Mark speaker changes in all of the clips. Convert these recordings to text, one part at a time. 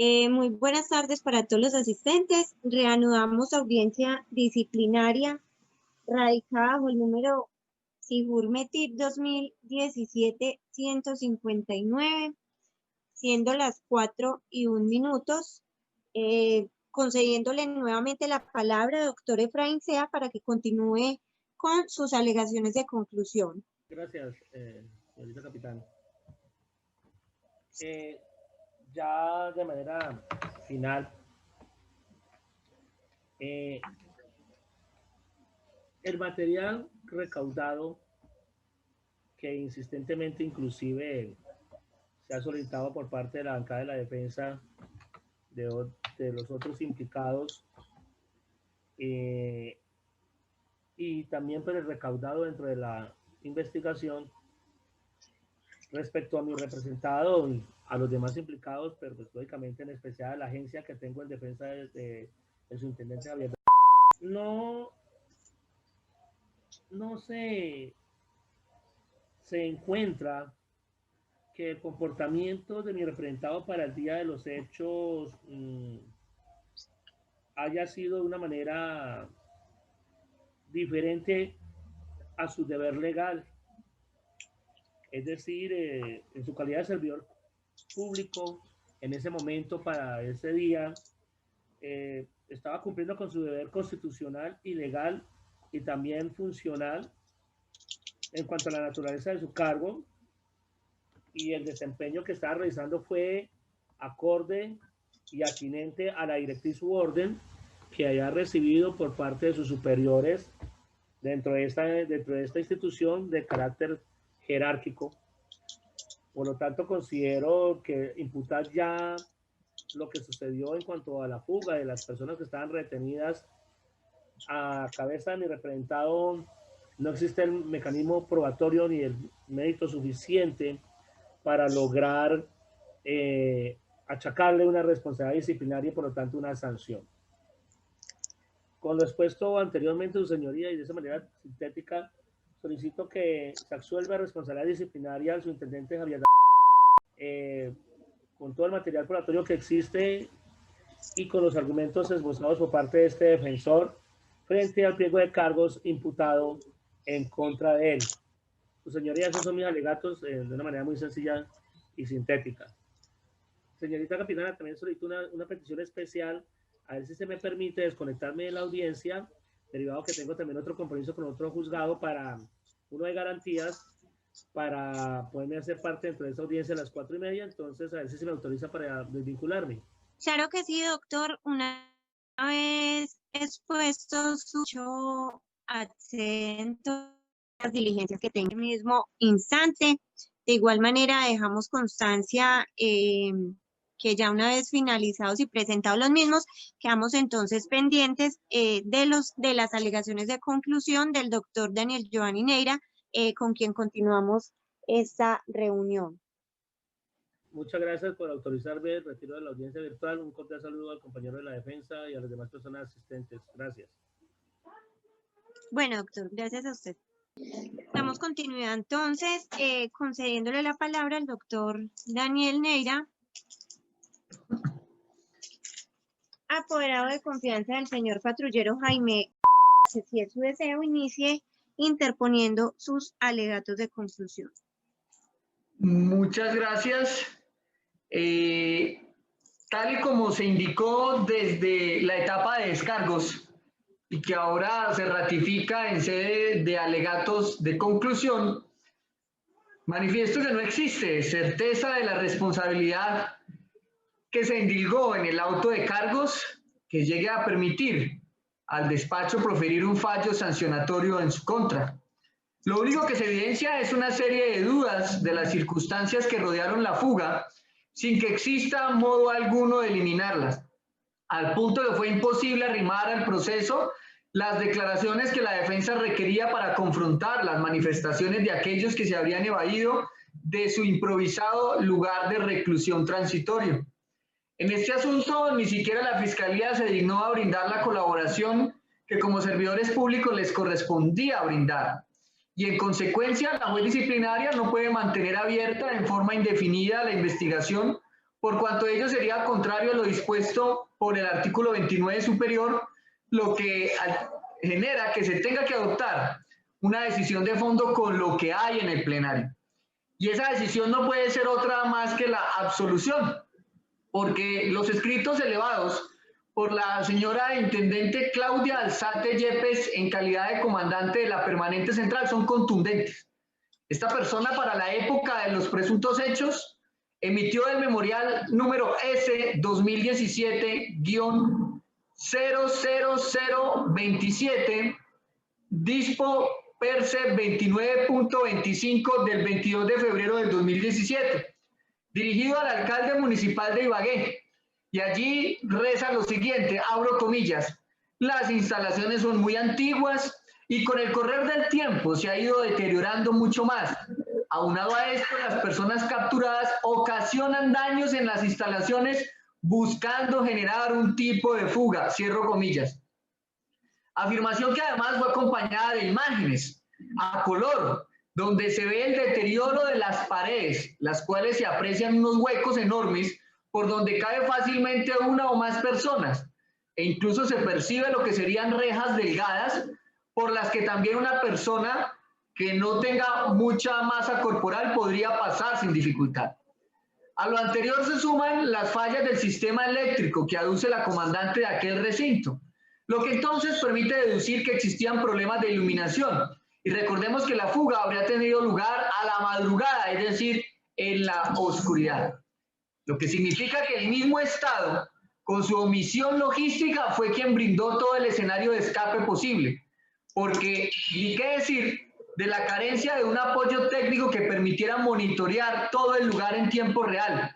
Speaker 1: Muy buenas tardes para todos los asistentes. Reanudamos audiencia disciplinaria radicada bajo el número SIGUR-METIP 2017-159, siendo las 4:01, concediéndole nuevamente la palabra al doctor Efraín Sea para que continúe con sus alegaciones de conclusión.
Speaker 2: Gracias, señorita capitán. Ya de manera final, el material recaudado que insistentemente inclusive se ha solicitado por parte de la bancada de la defensa de los otros implicados y también por el recaudado dentro de la investigación respecto a mi representado, a los demás implicados, pero pues, lógicamente en especial a la agencia que tengo en defensa de su intendente Javier. No se encuentra que el comportamiento de mi representado para el día de los hechos haya sido de una manera diferente a su deber legal. Es decir, en su calidad de servidor público, en ese momento, para ese día, estaba cumpliendo con su deber constitucional y legal y también funcional en cuanto a la naturaleza de su cargo, y el desempeño que estaba realizando fue acorde y atinente a la directriz u orden que haya recibido por parte de sus superiores dentro de esta institución de carácter jerárquico. Por lo tanto, considero que imputar ya lo que sucedió en cuanto a la fuga de las personas que estaban retenidas a cabeza de mi representado, no existe el mecanismo probatorio ni el mérito suficiente para lograr achacarle una responsabilidad disciplinaria y por lo tanto una sanción. Con lo expuesto anteriormente, su señoría, y de esa manera sintética, solicito que se absuelva de responsabilidad disciplinaria al subintendente Javier con todo el material probatorio que existe y con los argumentos esbozados por parte de este defensor frente al pliego de cargos imputado en contra de él. Su señoría, esos son mis alegatos de una manera muy sencilla y sintética. Señorita capitana, también solicito una petición especial, a ver si se me permite desconectarme de la audiencia, derivado que tengo también otro compromiso con otro juzgado para uno de garantías, para poderme hacer parte dentro de esa audiencia a las 4:30, entonces a ver si se me autoriza para desvincularme.
Speaker 1: Claro que sí, doctor. Una vez expuesto su acento a las diligencias que tenga en el mismo instante. De igual manera, dejamos constancia que ya una vez finalizados y presentados los mismos, quedamos entonces pendientes de las alegaciones de conclusión del doctor Daniel Giovanni Neira, con quien continuamos esta reunión.
Speaker 2: Muchas gracias por autorizarme el retiro de la audiencia virtual. Un cordial saludo al compañero de la defensa y a las demás personas asistentes. Gracias.
Speaker 1: Bueno, doctor, gracias a usted. Damos continuidad entonces, concediéndole la palabra al doctor Daniel Neira, apoderado de confianza del señor patrullero Jaime. Si es su deseo, inicie interponiendo sus alegatos de conclusión.
Speaker 3: Muchas gracias. Tal y como se indicó desde la etapa de descargos y que ahora se ratifica en sede de alegatos de conclusión, manifiesto que no existe certeza de la responsabilidad que se indilgó en el auto de cargos que llegue a permitir al despacho proferir un fallo sancionatorio en su contra. Lo único que se evidencia es una serie de dudas de las circunstancias que rodearon la fuga, sin que exista modo alguno de eliminarlas, al punto que fue imposible arrimar al proceso las declaraciones que la defensa requería para confrontar las manifestaciones de aquellos que se habrían evadido de su improvisado lugar de reclusión transitorio. En este asunto, ni siquiera la Fiscalía se dignó a brindar la colaboración que como servidores públicos les correspondía brindar. Y en consecuencia, la juez disciplinaria no puede mantener abierta en forma indefinida la investigación por cuanto ello sería contrario a lo dispuesto por el artículo 29 superior, lo que genera que se tenga que adoptar una decisión de fondo con lo que hay en el plenario. Y esa decisión no puede ser otra más que la absolución, porque los escritos elevados por la señora intendente Claudia Alzate Yepes en calidad de comandante de la Permanente Central son contundentes. Esta persona, para la época de los presuntos hechos, emitió el memorial número S 2017-00027, dispo perse 29.25 del 22 de febrero del 2017, dirigido al alcalde municipal de Ibagué. Y allí reza lo siguiente, abro comillas: las instalaciones son muy antiguas y con el correr del tiempo se ha ido deteriorando mucho más. Aunado a esto, las personas capturadas ocasionan daños en las instalaciones buscando generar un tipo de fuga, cierro comillas. Afirmación que además fue acompañada de imágenes a color, donde se ve el deterioro de las paredes, las cuales se aprecian unos huecos enormes por donde cabe fácilmente una o más personas, e incluso se percibe lo que serían rejas delgadas por las que también una persona que no tenga mucha masa corporal podría pasar sin dificultad. A lo anterior se suman las fallas del sistema eléctrico que aduce la comandante de aquel recinto, lo que entonces permite deducir que existían problemas de iluminación. Y recordemos que la fuga habría tenido lugar a la madrugada, es decir, en la oscuridad. Lo que significa que el mismo Estado, con su omisión logística, fue quien brindó todo el escenario de escape posible. Porque, ni qué decir de la carencia de un apoyo técnico que permitiera monitorear todo el lugar en tiempo real,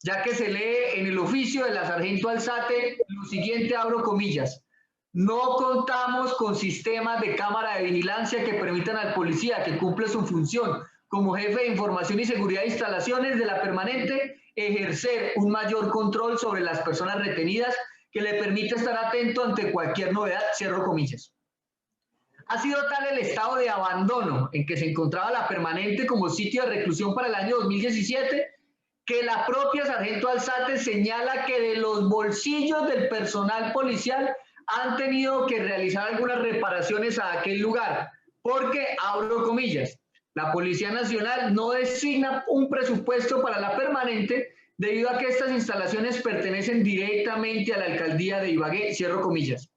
Speaker 3: ya que se lee en el oficio de la sargento Alzate lo siguiente, abro comillas: no contamos con sistemas de cámara de vigilancia que permitan al policía que cumple su función como jefe de información y seguridad de instalaciones de la Permanente ejercer un mayor control sobre las personas retenidas que le permita estar atento ante cualquier novedad, cierro comillas. Ha sido tal el estado de abandono en que se encontraba la Permanente como sitio de reclusión para el año 2017 que la propia sargento Alzate señala que de los bolsillos del personal policial han tenido que realizar algunas reparaciones a aquel lugar, porque, abro comillas, la Policía Nacional no designa un presupuesto para la Permanente debido a que estas instalaciones pertenecen directamente a la alcaldía de Ibagué, cierro comillas.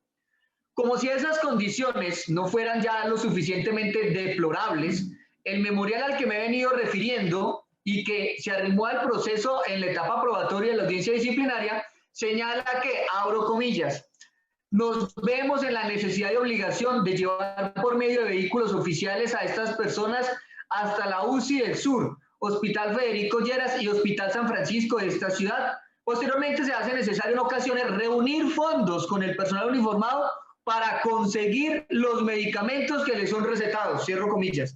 Speaker 3: Como si esas condiciones no fueran ya lo suficientemente deplorables, el memorial al que me he venido refiriendo y que se arrimó al proceso en la etapa probatoria de la audiencia disciplinaria, señala que, abro comillas, nos vemos en la necesidad y obligación de llevar por medio de vehículos oficiales a estas personas hasta la UCI del Sur, Hospital Federico Lleras y Hospital San Francisco de esta ciudad. Posteriormente se hace necesario en ocasiones reunir fondos con el personal uniformado para conseguir los medicamentos que les son recetados, cierro comillas.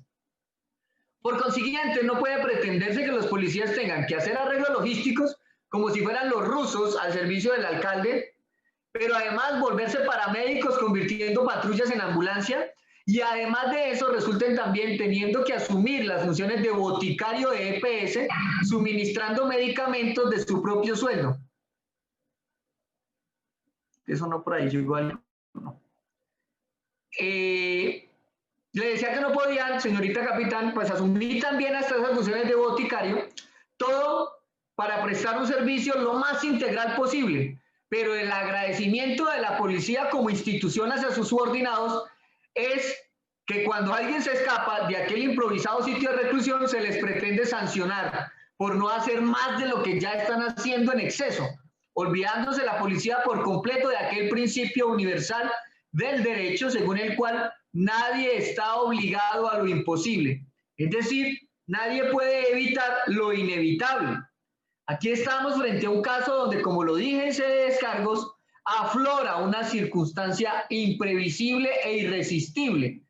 Speaker 3: Por consiguiente, no puede pretenderse que los policías tengan que hacer arreglos logísticos como si fueran los rusos al servicio del alcalde, pero además volverse paramédicos convirtiendo patrullas en ambulancia, y además de eso resulten también teniendo que asumir las funciones de boticario de EPS, suministrando medicamentos de su propio sueldo. Eso no por ahí, yo igual no. Le decía que no podían, señorita capitán, pues asumir también hasta esas funciones de boticario, todo para prestar un servicio lo más integral posible. Pero el agradecimiento de la policía como institución hacia sus subordinados es que cuando alguien se escapa de aquel improvisado sitio de reclusión se les pretende sancionar por no hacer más de lo que ya están haciendo en exceso, olvidándose la policía por completo de aquel principio universal del derecho según el cual nadie está obligado a lo imposible. Es decir, nadie puede evitar lo inevitable. Aquí estamos frente a un caso donde, como lo dije en sede de descargos, aflora una circunstancia imprevisible e irresistible,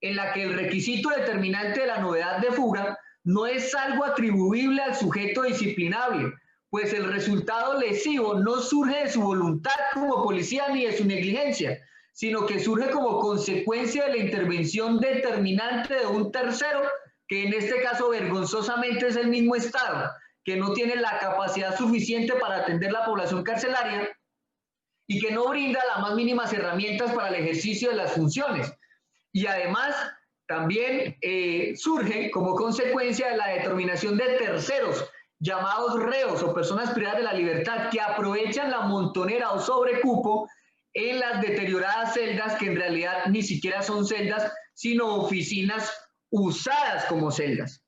Speaker 3: en la que el requisito determinante de la novedad de fuga no es algo atribuible al sujeto disciplinable, pues el resultado lesivo no surge de su voluntad como policía ni de su negligencia, sino que surge como consecuencia de la intervención determinante de un tercero, que en este caso vergonzosamente es el mismo Estado, que no tiene la capacidad suficiente para atender la población carcelaria y que no brinda las más mínimas herramientas para el ejercicio de las funciones. Y además también surge como consecuencia de la determinación de terceros, llamados reos o personas privadas de la libertad, que aprovechan la montonera o sobrecupo en las deterioradas celdas, que en realidad ni siquiera son celdas, sino oficinas usadas como celdas.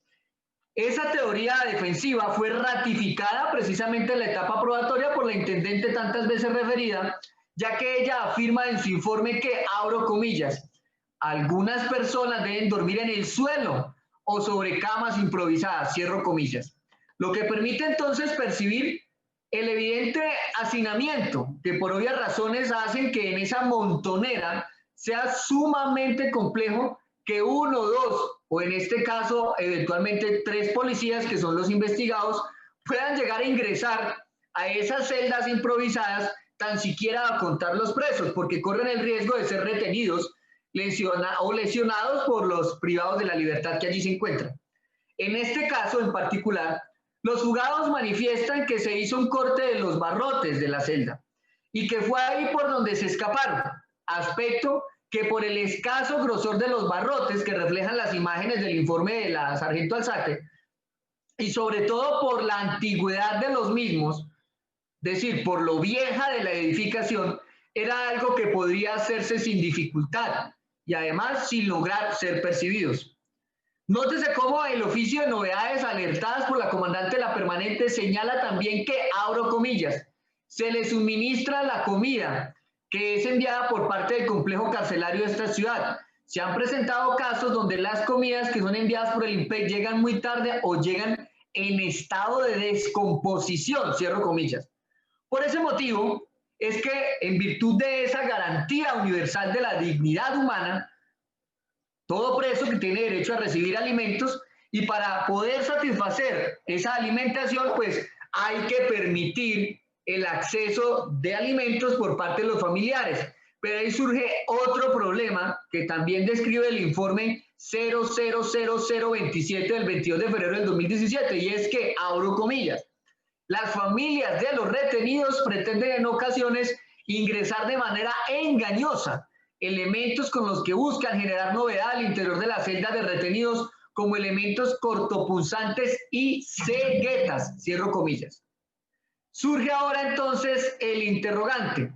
Speaker 3: Esa teoría defensiva fue ratificada precisamente en la etapa probatoria por la intendente tantas veces referida, ya que ella afirma en su informe que, abro comillas, algunas personas deben dormir en el suelo o sobre camas improvisadas, cierro comillas, lo que permite entonces percibir el evidente hacinamiento que por obvias razones hacen que en esa montonera sea sumamente complejo que uno, dos, o en este caso eventualmente 3 policías, que son los investigados, puedan llegar a ingresar a esas celdas improvisadas tan siquiera a contar los presos, porque corren el riesgo de ser retenidos o lesionados por los privados de la libertad que allí se encuentran. En este caso en particular, los juzgados manifiestan que se hizo un corte de los barrotes de la celda y que fue ahí por donde se escaparon, aspecto que por el escaso grosor de los barrotes que reflejan las imágenes del informe de la sargento Alzate y sobre todo por la antigüedad de los mismos, es decir, por lo vieja de la edificación, era algo que podría hacerse sin dificultad y además sin lograr ser percibidos. Nótese cómo el oficio de novedades alertadas por la comandante de la permanente señala también que, abro comillas, se le suministra la comida que es enviada por parte del complejo carcelario de esta ciudad. Se han presentado casos donde las comidas que son enviadas por el INPEC llegan muy tarde o llegan en estado de descomposición, cierro comillas. Por ese motivo es que, en virtud de esa garantía universal de la dignidad humana, todo preso que tiene derecho a recibir alimentos, y para poder satisfacer esa alimentación, pues hay que permitir el acceso de alimentos por parte de los familiares. Pero ahí surge otro problema que también describe el informe 000027 del 22 de febrero del 2017, y es que, abro comillas, las familias de los retenidos pretenden en ocasiones ingresar de manera engañosa elementos con los que buscan generar novedad al interior de la celda de retenidos, como elementos cortopunzantes y ceguetas, cierro comillas. Surge ahora entonces el interrogante.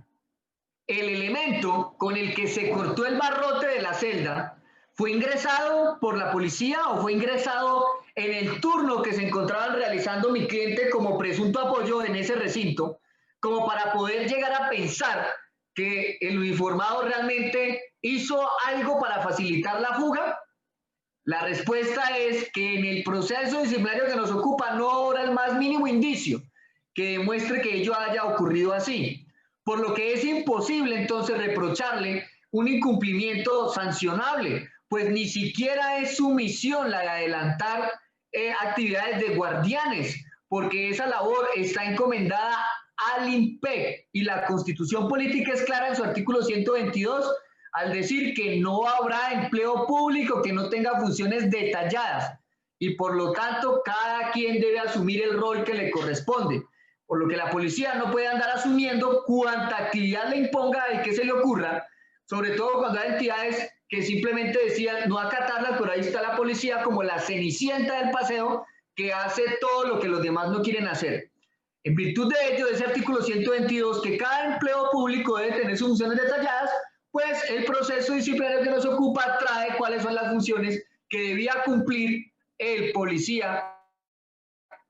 Speaker 3: ¿El elemento con el que se cortó el barrote de la celda fue ingresado por la policía o fue ingresado en el turno que se encontraban realizando mi cliente como presunto apoyo en ese recinto, como para poder llegar a pensar que el uniformado realmente hizo algo para facilitar la fuga? La respuesta es que en el proceso disciplinario que nos ocupa no habrá el más mínimo indicio que demuestre que ello haya ocurrido así, por lo que es imposible entonces reprocharle un incumplimiento sancionable, pues ni siquiera es su misión la de adelantar actividades de guardianes, porque esa labor está encomendada al INPEC, y la Constitución Política es clara en su artículo 122 al decir que no habrá empleo público que no tenga funciones detalladas, y por lo tanto cada quien debe asumir el rol que le corresponde, por lo que la policía no puede andar asumiendo cuanta actividad le imponga y que se le ocurra, sobre todo cuando hay entidades que simplemente decían no acatarlas, pero ahí está la policía como la cenicienta del paseo que hace todo lo que los demás no quieren hacer. En virtud de ello, de ese artículo 122, que cada empleo público debe tener sus funciones detalladas, pues el proceso disciplinario que nos ocupa trae cuáles son las funciones que debía cumplir el policía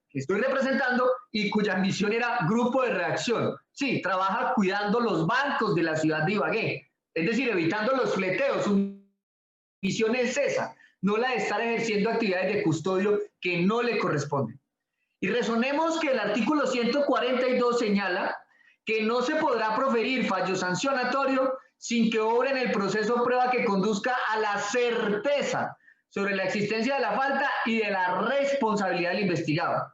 Speaker 3: que estoy representando y cuya misión era grupo de reacción. Sí, trabaja cuidando los bancos de la ciudad de Ibagué, es decir, evitando los fleteos. Su misión es esa, no la de estar ejerciendo actividades de custodio que no le corresponden. Y resonemos que el artículo 142 señala que no se podrá proferir fallo sancionatorio sin que obre en el proceso prueba que conduzca a la certeza sobre la existencia de la falta y de la responsabilidad del investigado.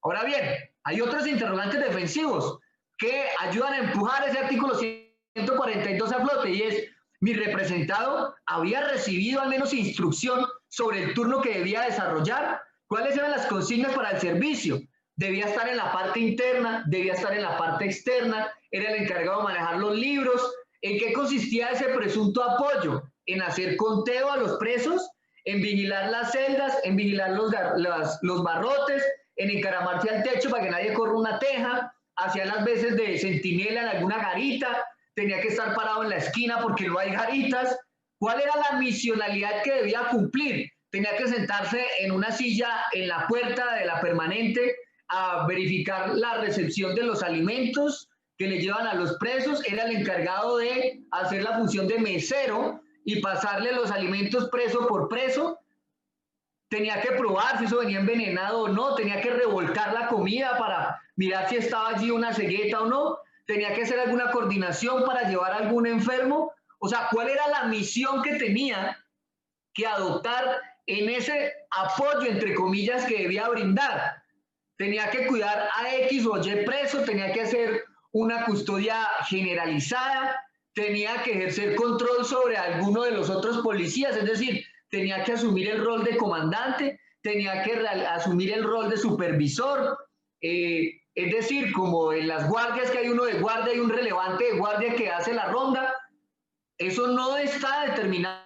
Speaker 3: Ahora bien, hay otros interrogantes defensivos que ayudan a empujar ese artículo 142 a flote, y es: mi representado había recibido al menos instrucción sobre el turno que debía desarrollar, cuáles eran las consignas para el servicio, debía estar en la parte interna, debía estar en la parte externa, era el encargado de manejar los libros. ¿En qué consistía ese presunto apoyo? En hacer conteo a los presos, en vigilar las celdas, en vigilar los barrotes, en encaramarse al techo para que nadie corra una teja, hacía las veces de centinela en alguna garita, tenía que estar parado en la esquina porque no hay garitas. ¿Cuál era la misionalidad que debía cumplir? Tenía que sentarse en una silla en la puerta de la permanente a verificar la recepción de los alimentos que le llevan a los presos. Era el encargado de hacer la función de mesero y pasarle los alimentos preso por preso. Tenía que probar si eso venía envenenado o no, tenía que revolcar la comida para mirar si estaba allí una cegueta o no, tenía que hacer alguna coordinación para llevar a algún enfermo. O sea, ¿cuál era la misión que tenía que adoptar en ese apoyo, entre comillas, que debía brindar? Tenía que cuidar a X o Y preso, tenía que hacer una custodia generalizada, tenía que ejercer control sobre alguno de los otros policías, es decir, tenía que asumir el rol de comandante, tenía que asumir el rol de supervisor, es decir, como en las guardias que hay uno de guardia y un relevante de guardia que hace la ronda. Eso no está determinado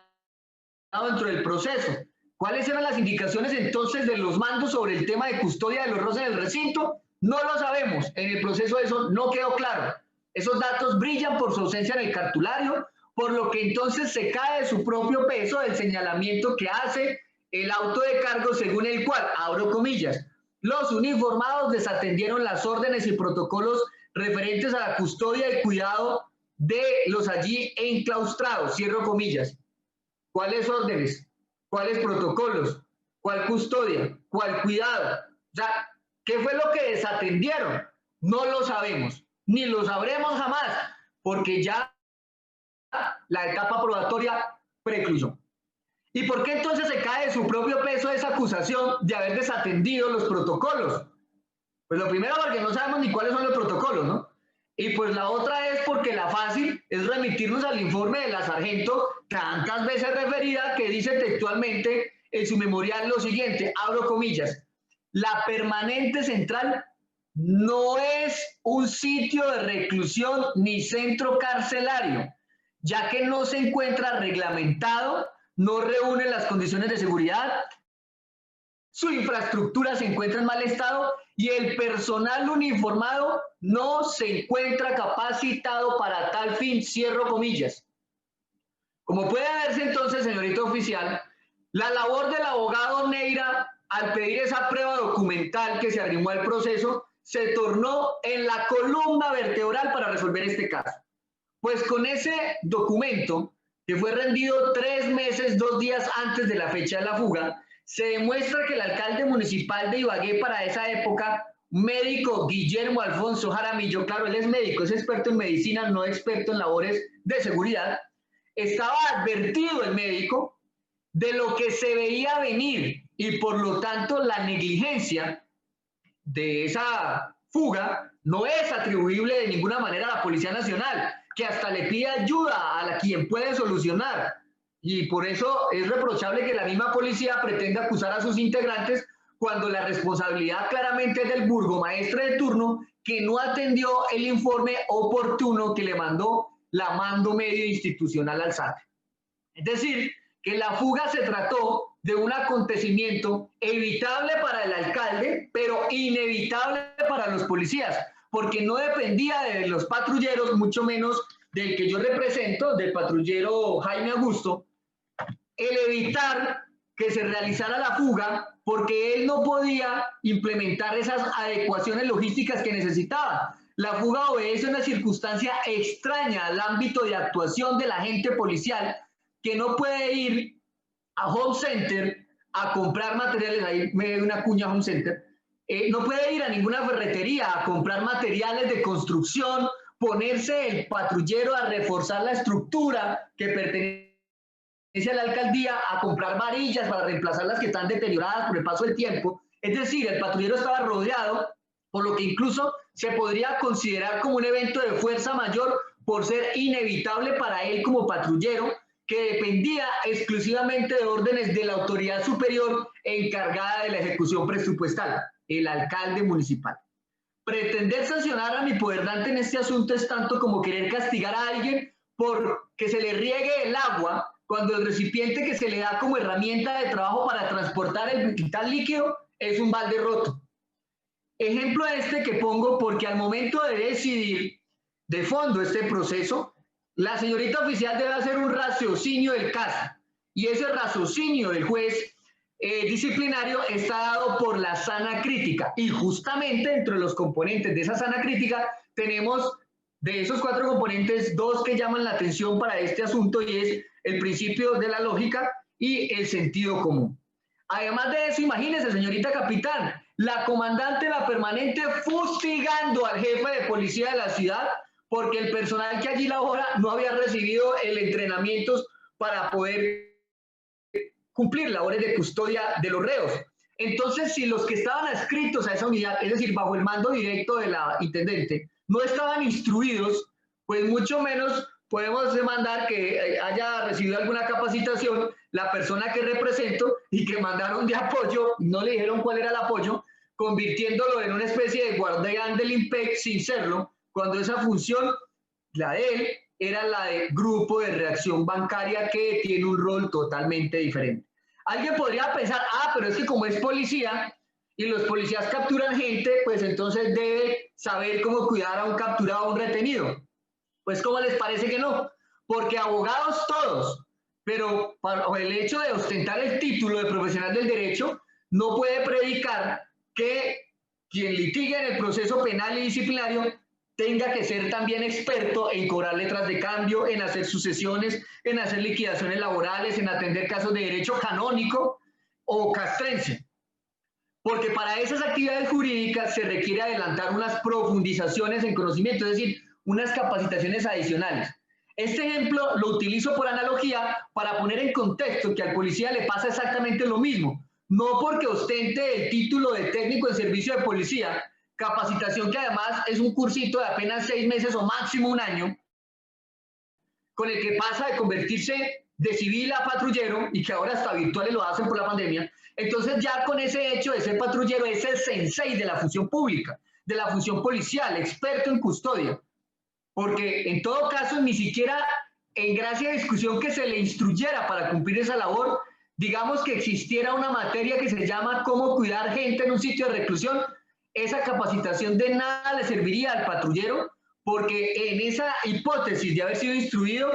Speaker 3: dentro del proceso. ¿Cuáles eran las indicaciones entonces de los mandos sobre el tema de custodia de los rostros en el recinto? No lo sabemos. En el proceso eso no quedó claro. Esos datos brillan por su ausencia en el cartulario, por lo que entonces se cae de su propio peso el señalamiento que hace el auto de cargo, según el cual, abro comillas, los uniformados desatendieron las órdenes y protocolos referentes a la custodia y cuidado de los allí enclaustrados, cierro comillas. ¿Cuáles órdenes? ¿Cuáles protocolos? ¿Cuál custodia? ¿Cuál cuidado? O sea, ¿qué fue lo que desatendieron? No lo sabemos, ni lo sabremos jamás, porque ya la etapa probatoria precluyó. ¿Y por qué entonces se cae de su propio peso esa acusación de haber desatendido los protocolos? Pues lo primero, porque no sabemos ni cuáles son los protocolos, ¿no? Y pues la otra es porque la fácil es remitirnos al informe de la sargento tantas veces referida, que dice textualmente en su memorial lo siguiente, abro comillas, la permanente central no es un sitio de reclusión ni centro carcelario, ya que no se encuentra reglamentado, no reúne las condiciones de seguridad, su infraestructura se encuentra en mal estado y el personal uniformado no se encuentra capacitado para tal fin, cierro comillas. Como puede verse entonces, señorita oficial, la labor del abogado Neira al pedir esa prueba documental que se arrimó al proceso se tornó en la columna vertebral para resolver este caso. Pues con ese documento, que fue rendido 3 meses, 2 días antes de la fecha de la fuga, se demuestra que el alcalde municipal de Ibagué para esa época, médico Guillermo Alfonso Jaramillo, claro, él es médico, es experto en medicina, no experto en labores de seguridad, estaba advertido el médico de lo que se veía venir y por lo tanto la negligencia de esa fuga no es atribuible de ninguna manera a la Policía Nacional, que hasta le pide ayuda a quien puede solucionar. Y por eso es reprochable que la misma policía pretenda acusar a sus integrantes cuando la responsabilidad claramente es del burgomaestre de turno, que no atendió el informe oportuno que le mandó la mando medio institucional al SAT. Es decir, que la fuga se trató de un acontecimiento evitable para el alcalde, pero inevitable para los policías, porque no dependía de los patrulleros, mucho menos del que yo represento, del patrullero Jaime Augusto, el evitar que se realizara la fuga, porque él no podía implementar esas adecuaciones logísticas que necesitaba. La fuga obedece a una circunstancia extraña al ámbito de actuación del agente policial, que no puede ir a Home Center a comprar materiales, ahí me doy una cuña a Home Center, no puede ir a ninguna ferretería a comprar materiales de construcción, ponerse el patrullero a reforzar la estructura que pertenece a la alcaldía, a comprar varillas para reemplazar las que están deterioradas por el paso del tiempo. Es decir, el patrullero estaba rodeado, por lo que incluso se podría considerar como un evento de fuerza mayor por ser inevitable para él como patrullero, que dependía exclusivamente de órdenes de la autoridad superior encargada de la ejecución presupuestal. el alcalde municipal. Pretender sancionar a mi poderdante en este asunto es tanto como querer castigar a alguien por que se le riegue el agua cuando el recipiente que se le da como herramienta de trabajo para transportar el vital líquido es un balde roto. Ejemplo este que pongo porque al momento de decidir de fondo este proceso, la señorita oficial debe hacer un raciocinio del caso y ese raciocinio del juez disciplinario está dado por la sana crítica y justamente entre los componentes de esa sana crítica tenemos de esos 4 componentes 2 que llaman la atención para este asunto y es el principio de la lógica y el sentido común. Además de eso, imagínense, señorita capitán, la comandante de la permanente fustigando al jefe de policía de la ciudad porque el personal que allí labora no había recibido el entrenamiento para poder cumplir labores de custodia de los reos. Entonces, si los que estaban adscritos a esa unidad, es decir, bajo el mando directo de la intendente, no estaban instruidos, pues mucho menos podemos demandar que haya recibido alguna capacitación la persona que represento y que mandaron de apoyo, no le dijeron cuál era el apoyo, convirtiéndolo en una especie de guardián del IMPEC sin serlo, cuando esa función, la de él, era la de grupo de reacción bancaria que tiene un rol totalmente diferente. Alguien podría pensar, pero es que como es policía y los policías capturan gente, pues entonces debe saber cómo cuidar a un capturado o un retenido. Pues ¿cómo les parece que no? Porque abogados todos, pero por el hecho de ostentar el título de profesional del derecho, no puede predicar que quien litigue en el proceso penal y disciplinario tenga que ser también experto en cobrar letras de cambio, en hacer sucesiones, en hacer liquidaciones laborales, en atender casos de derecho canónico o castrense. Porque para esas actividades jurídicas se requiere adelantar unas profundizaciones en conocimiento, es decir, unas capacitaciones adicionales. Este ejemplo lo utilizo por analogía para poner en contexto que al policía le pasa exactamente lo mismo. No porque ostente el título de técnico en servicio de policía, capacitación que además es un cursito de apenas 6 meses o máximo 1 año, con el que pasa de convertirse de civil a patrullero y que ahora hasta virtuales lo hacen por la pandemia. Entonces ya con ese hecho de ser patrullero es el sensei de la función pública, de la función policial, experto en custodia. Porque en todo caso ni siquiera en gracia de discusión que se le instruyera para cumplir esa labor, digamos que existiera una materia que se llama cómo cuidar gente en un sitio de reclusión, esa capacitación de nada le serviría al patrullero, porque en esa hipótesis de haber sido instruido,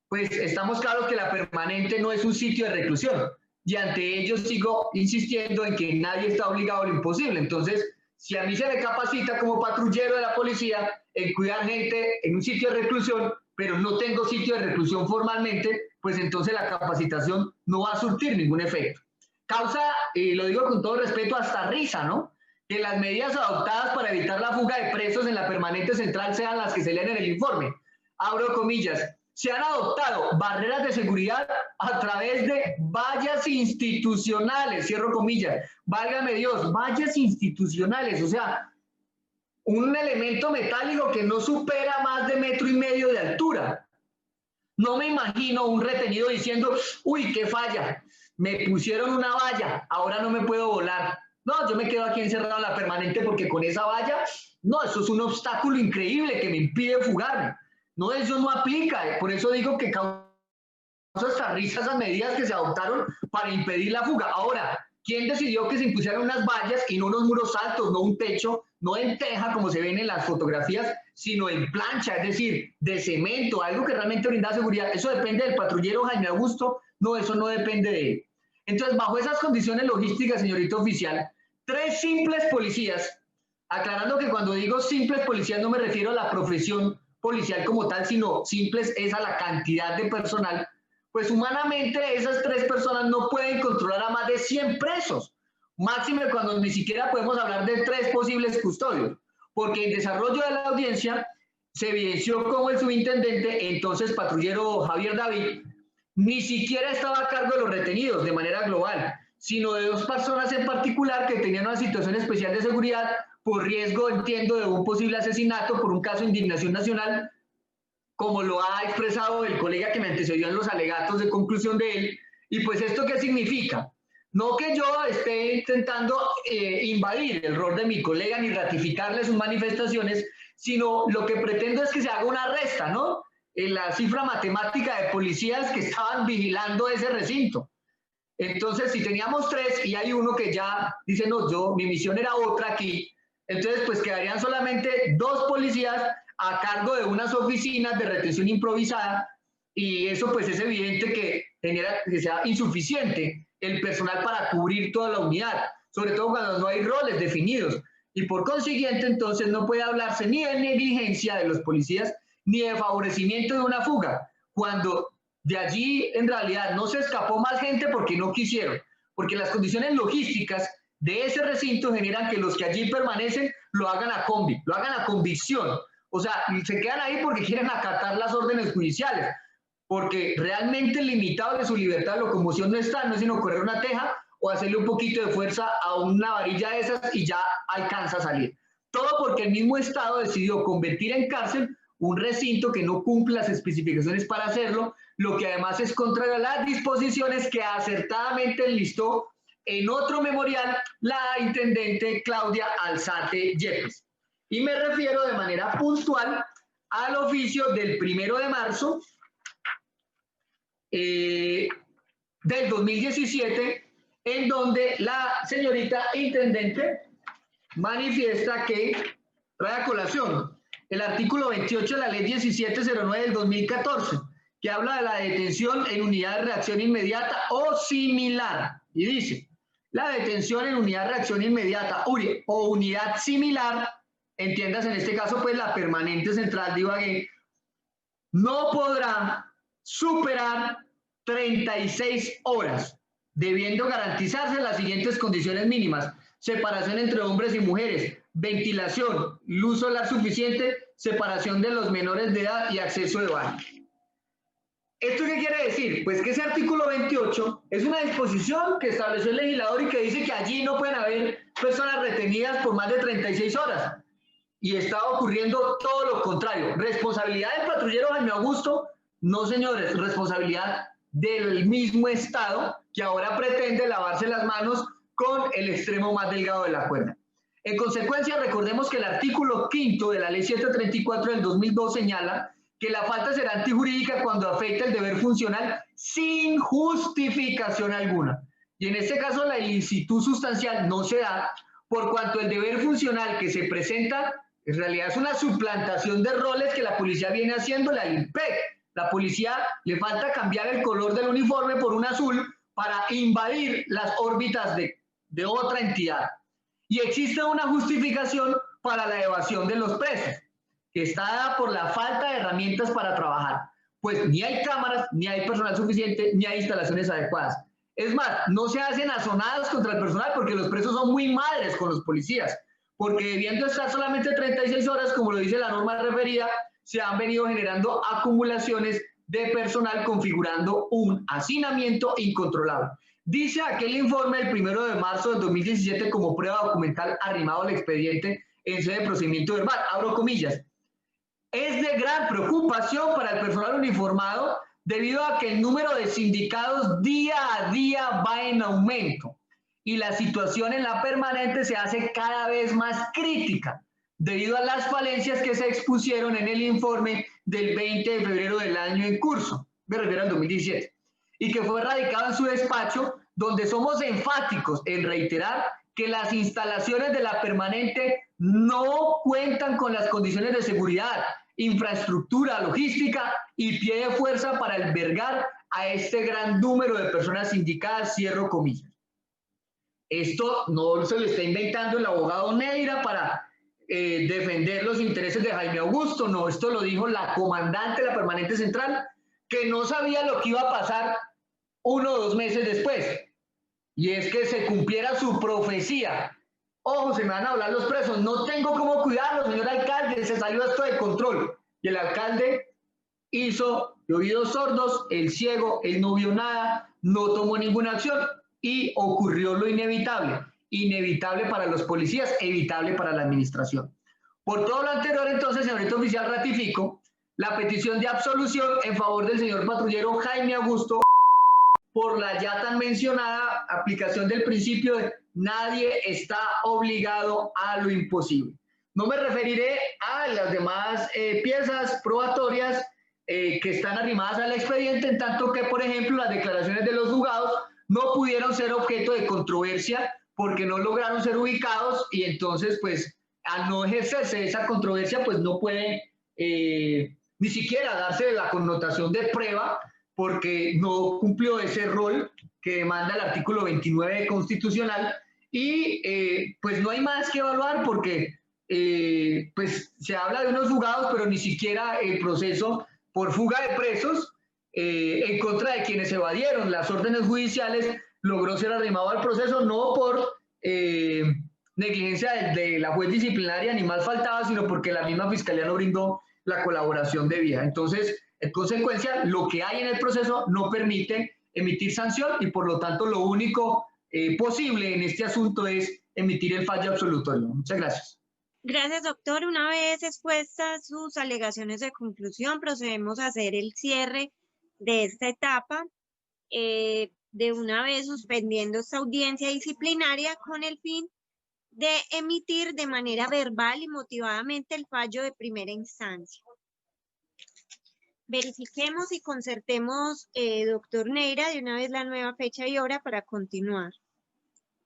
Speaker 3: pues estamos claros que la permanente no es un sitio de reclusión. Y ante ello sigo insistiendo en que nadie está obligado a lo imposible. Entonces, si a mí se me capacita como patrullero de la policía en cuidar gente en un sitio de reclusión, pero no tengo sitio de reclusión formalmente, pues entonces la capacitación no va a surtir ningún efecto. Causa, y lo digo con todo respeto, hasta risa, ¿no? Que las medidas adoptadas para evitar la fuga de presos en la permanente central sean las que se leen en el informe. Abro comillas. Se han adoptado barreras de seguridad a través de vallas institucionales, cierro comillas. Válgame Dios, vallas institucionales, o sea, un elemento metálico que no supera más de 1,5 metros de altura. No me imagino un retenido diciendo, uy, qué falla, me pusieron una valla, ahora no me puedo volar. No, yo me quedo aquí encerrado en la permanente porque con esa valla, no, eso es un obstáculo increíble que me impide fugarme. No, eso no aplica, por eso digo que causa hasta risa esas medidas que se adoptaron para impedir la fuga. Ahora, ¿quién decidió que se impusieran unas vallas y no unos muros altos, no un techo, no en teja como se ven en las fotografías, sino en plancha, es decir, de cemento, algo que realmente brinda seguridad? Eso depende del patrullero Jaime Augusto, no, eso no depende de él. Entonces, bajo esas condiciones logísticas, señorita oficial, 3 simples policías, aclarando que cuando digo simples policías no me refiero a la profesión policial como tal, sino simples es a la cantidad de personal, pues humanamente esas 3 personas no pueden controlar a más de 100 presos, máxime cuando ni siquiera podemos hablar de 3 posibles custodios, porque en desarrollo de la audiencia se evidenció como el subintendente, entonces patrullero Javier David, ni siquiera estaba a cargo de los retenidos de manera global, sino de 2 personas en particular que tenían una situación especial de seguridad por riesgo, entiendo, de un posible asesinato por un caso de indignación nacional, como lo ha expresado el colega que me antecedió en los alegatos de conclusión de él. Y pues, ¿esto qué significa? No que yo esté intentando invadir el rol de mi colega ni ratificarle sus manifestaciones, sino lo que pretendo es que se haga una resta, ¿no? En la cifra matemática de policías que estaban vigilando ese recinto. Entonces, si teníamos 3 y hay uno que ya dice, no, mi misión era otra aquí, entonces pues quedarían solamente 2 policías a cargo de unas oficinas de retención improvisada, y eso pues es evidente que genera que sea insuficiente el personal para cubrir toda la unidad, sobre todo cuando no hay roles definidos, y por consiguiente entonces no puede hablarse ni de negligencia de los policías ni de favorecimiento de una fuga, cuando de allí en realidad no se escapó más gente porque no quisieron, porque las condiciones logísticas de ese recinto generan que los que allí permanecen lo hagan a convicción, o sea, se quedan ahí porque quieren acatar las órdenes judiciales, porque realmente limitados de su libertad de locomoción no están, no es sino correr una teja o hacerle un poquito de fuerza a una varilla de esas y ya alcanza a salir. Todo porque el mismo Estado decidió convertir en cárcel un recinto que no cumple las especificaciones para hacerlo, lo que además es contrario a las disposiciones que acertadamente enlistó en otro memorial la intendente Claudia Alzate Yepes. Y me refiero de manera puntual al oficio del 1 de marzo del 2017, en donde la señorita intendente manifiesta que trae a colación el artículo 28 de la ley 1709 del 2014, que habla de la detención en unidad de reacción inmediata o similar, y dice, la detención en unidad de reacción inmediata o unidad similar, entiendas en este caso pues la permanente central de Ibagué, no podrá superar 36 horas, debiendo garantizarse las siguientes condiciones mínimas: separación entre hombres y mujeres, ventilación, luz solar suficiente, separación de los menores de edad y acceso de baño. ¿Esto qué quiere decir? Pues que ese artículo 28 es una disposición que estableció el legislador y que dice que allí no pueden haber personas retenidas por más de 36 horas. Y está ocurriendo todo lo contrario. ¿Responsabilidad del patrullero Jaime Augusto? No, señores, responsabilidad del mismo Estado, que ahora pretende lavarse las manos con el extremo más delgado de la cuerda. En consecuencia, recordemos que el artículo 5 de la ley 734 del 2002 señala que la falta será antijurídica cuando afecta el deber funcional sin justificación alguna. Y en este caso la ilicitud sustancial no se da, por cuanto el deber funcional que se presenta en realidad es una suplantación de roles que la policía viene haciéndole al IMPEC. La policía le falta cambiar el color del uniforme por un azul para invadir las órbitas de otra entidad. Y existe una justificación para la evasión de los presos, que está dada por la falta de herramientas para trabajar. Pues ni hay cámaras, ni hay personal suficiente, ni hay instalaciones adecuadas. Es más, no se hacen azonadas contra el personal porque los presos son muy madres con los policías, porque debiendo estar solamente 36 horas, como lo dice la norma referida, se han venido generando acumulaciones de personal configurando un hacinamiento incontrolable. Dice aquel informe el 1 de marzo del 2017 como prueba documental arrimado al expediente en sede de procedimiento verbal, abro comillas, es de gran preocupación para el personal uniformado debido a que el número de sindicados día a día va en aumento y la situación en la permanente se hace cada vez más crítica debido a las falencias que se expusieron en el informe del 20 de febrero del año en curso, me refiero al 2017, y que fue radicado en su despacho, donde somos enfáticos en reiterar que las instalaciones de la permanente no cuentan con las condiciones de seguridad, infraestructura, logística y pie de fuerza para albergar a este gran número de personas sindicadas, cierro comillas. Esto no se lo está inventando el abogado Neira para defender los intereses de Jaime Augusto, no, esto lo dijo la comandante de la permanente central, que no sabía lo que iba a pasar 1 o 2 meses después, y es que se cumpliera su profecía. Ojo, se me van a hablar los presos, no tengo cómo cuidarlos, señor alcalde, se salió esto de control. Y el alcalde hizo de oídos sordos, el ciego, él no vio nada, no tomó ninguna acción y ocurrió lo inevitable. Inevitable para los policías, evitable para la administración. Por todo lo anterior, entonces, señorita oficial, ratifico la petición de absolución en favor del señor patrullero Jaime Augusto por la ya tan mencionada aplicación del principio de nadie está obligado a lo imposible. No me referiré a las demás piezas probatorias que están arrimadas al expediente, en tanto que, por ejemplo, las declaraciones de los juzgados no pudieron ser objeto de controversia porque no lograron ser ubicados y entonces, pues, al no ejercerse esa controversia, pues no puede ni siquiera darse la connotación de prueba porque no cumplió ese rol que demanda el artículo 29 constitucional y pues no hay más que evaluar porque pues se habla de unos juzgados, pero ni siquiera el proceso por fuga de presos en contra de quienes evadieron las órdenes judiciales logró ser arrimado al proceso, no por negligencia de la juez disciplinaria ni más faltaba, sino porque la misma fiscalía no brindó la colaboración debida. Entonces, en consecuencia, lo que hay en el proceso no permite emitir sanción y por lo tanto lo único posible en este asunto es emitir el fallo absolutorio. Muchas gracias.
Speaker 1: Gracias, doctor. Una vez expuestas sus alegaciones de conclusión, procedemos a hacer el cierre de esta etapa, de una vez suspendiendo esta audiencia disciplinaria con el fin de emitir de manera verbal y motivadamente el fallo de primera instancia. Verifiquemos y concertemos, doctor Neira, de una vez la nueva fecha y hora para continuar.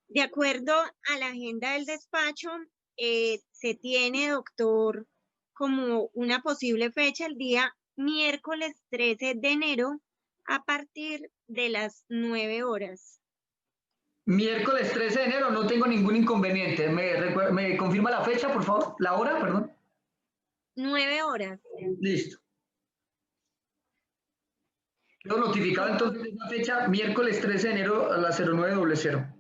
Speaker 1: De acuerdo a la agenda del despacho, se tiene, doctor, como una posible fecha el día miércoles 13 de enero a partir de las 9 horas.
Speaker 3: Miércoles 13 de enero, no tengo ningún inconveniente. ¿Me confirma la fecha, por favor? La hora, perdón.
Speaker 1: 9 horas.
Speaker 3: Listo. Quedo notificado entonces de esa fecha, miércoles 13 de enero a las 09:00.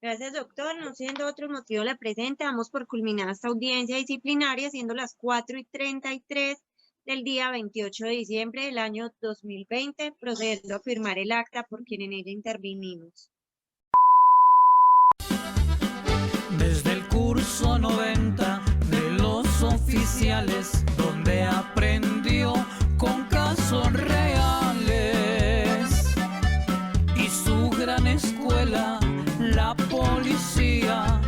Speaker 1: Gracias, doctor. No siendo otro motivo la presente, damos por culminada esta audiencia disciplinaria, siendo las 4:33 del día 28 de diciembre del año 2020, procediendo a firmar el acta por quien en ella intervinimos.
Speaker 4: Desde el curso 90 de los oficiales, donde aprendió con casos reales, y su gran escuela, la policía,